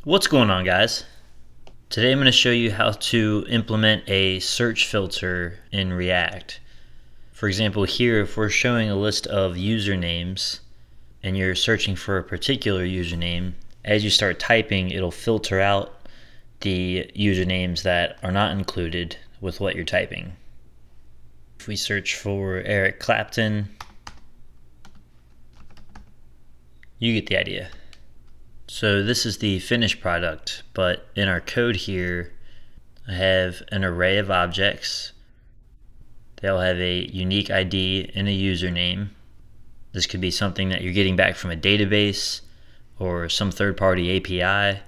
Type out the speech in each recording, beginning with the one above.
What's going on, guys? Today I'm going to show you how to implement a search filter in React. For example, here if we're showing a list of usernames and you're searching for a particular username, as you start typing it'll filter out the usernames that are not included with what you're typing. If we search for Eric Clapton, you get the idea. So this is the finished product, but in our code here I have an array of objects. They all have a unique ID and a username. This could be something that you're getting back from a database or some third-party API.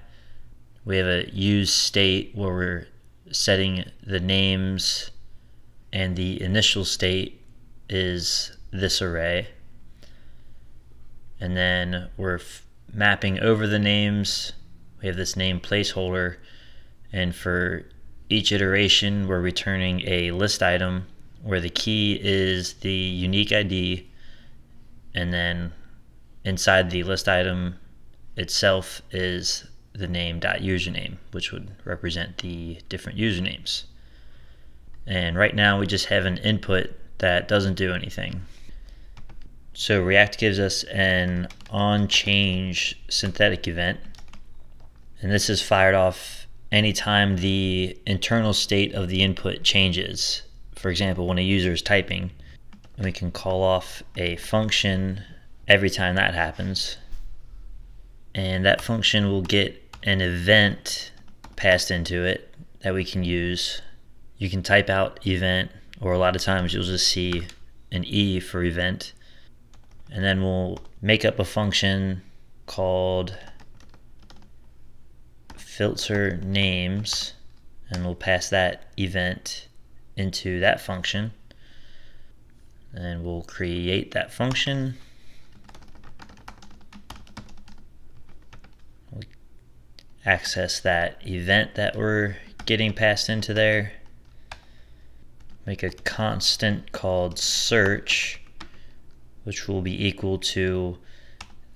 We have a use state where we're setting the names, and the initial state is this array. And then we're mapping over the names. We have this name placeholder, and for each iteration we're returning a list item where the key is the unique ID, and then inside the list item itself is the name.username, which would represent the different usernames. And right now we just have an input that doesn't do anything. So React gives us an onChange synthetic event, and this is fired off anytime the internal state of the input changes. For example, when a user is typing, and we can call off a function every time that happens, and that function will get an event passed into it that we can use. You can type out event, or a lot of times you'll just see an E for event. And then we'll make up a function called filter names, and we'll pass that event into that function. And we'll create that function. We'll access that event that we're getting passed into there. Make a constant called search, which will be equal to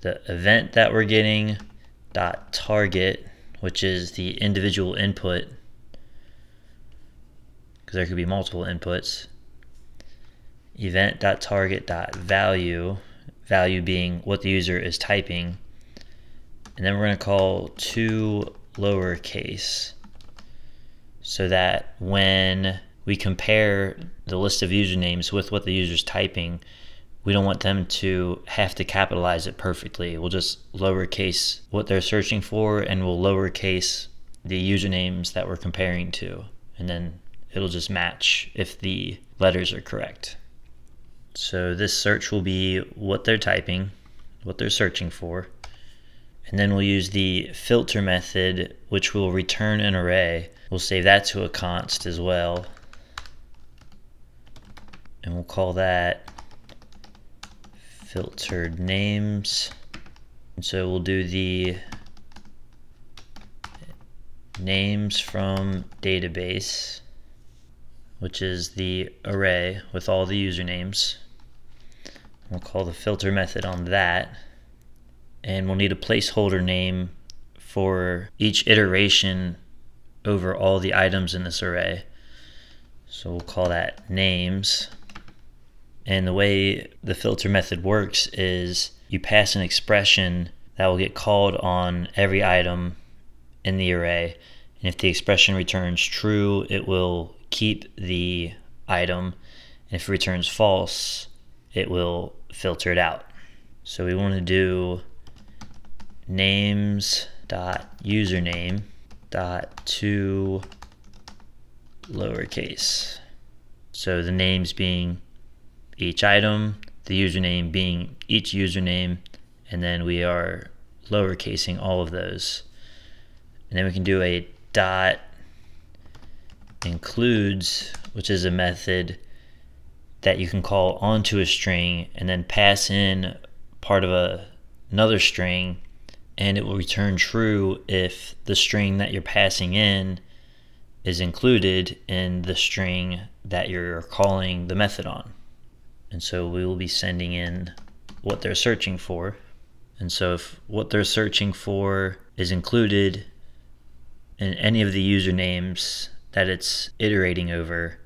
the event that we're getting dot target, which is the individual input, because there could be multiple inputs. Event dot target dot value, value being what the user is typing, and then we're going to call to lowercase, so that when we compare the list of usernames with what the user's typing, we don't want them to have to capitalize it perfectly. We'll just lowercase what they're searching for, and we'll lowercase the usernames that we're comparing to, and then it'll just match if the letters are correct. So this search will be what they're typing, what they're searching for, and then we'll use the filter method, which will return an array. We'll save that to a const as well, and we'll call that filtered names. And so we'll do the names from database, which is the array with all the usernames. We'll call the filter method on that, and we'll need a placeholder name for each iteration over all the items in this array. So we'll call that names. And the way the filter method works is you pass an expression that will get called on every item in the array, and if the expression returns true, it will keep the item, and if it returns false, it will filter it out. So we want to do names.username to lowercase. So the names being each item, the username being each username, and then we are lowercasing all of those. And then we can do a dot includes, which is a method that you can call onto a string and then pass in part of another string, and it will return true if the string that you're passing in is included in the string that you're calling the method on. And so we will be sending in what they're searching for. And so if what they're searching for is included, and any of the usernames that it's iterating over,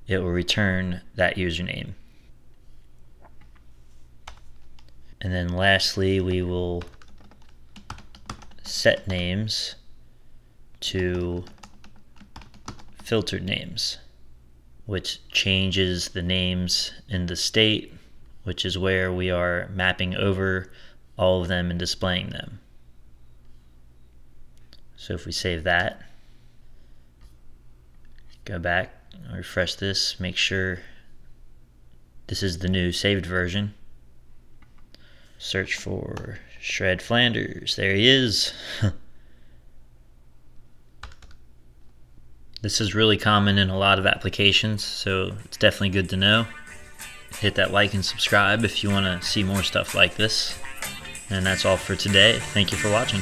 it will return that username. And then lastly, we will set names to filtered names, which changes the names in the state, which is where we are mapping over all of them and displaying them. So if we save that, go back, refresh this, make sure this is the new saved version. Search for Shred Flanders. There he is. This is really common in a lot of applications, so it's definitely good to know. Hit that like and subscribe if you want to see more stuff like this. And that's all for today. Thank you for watching.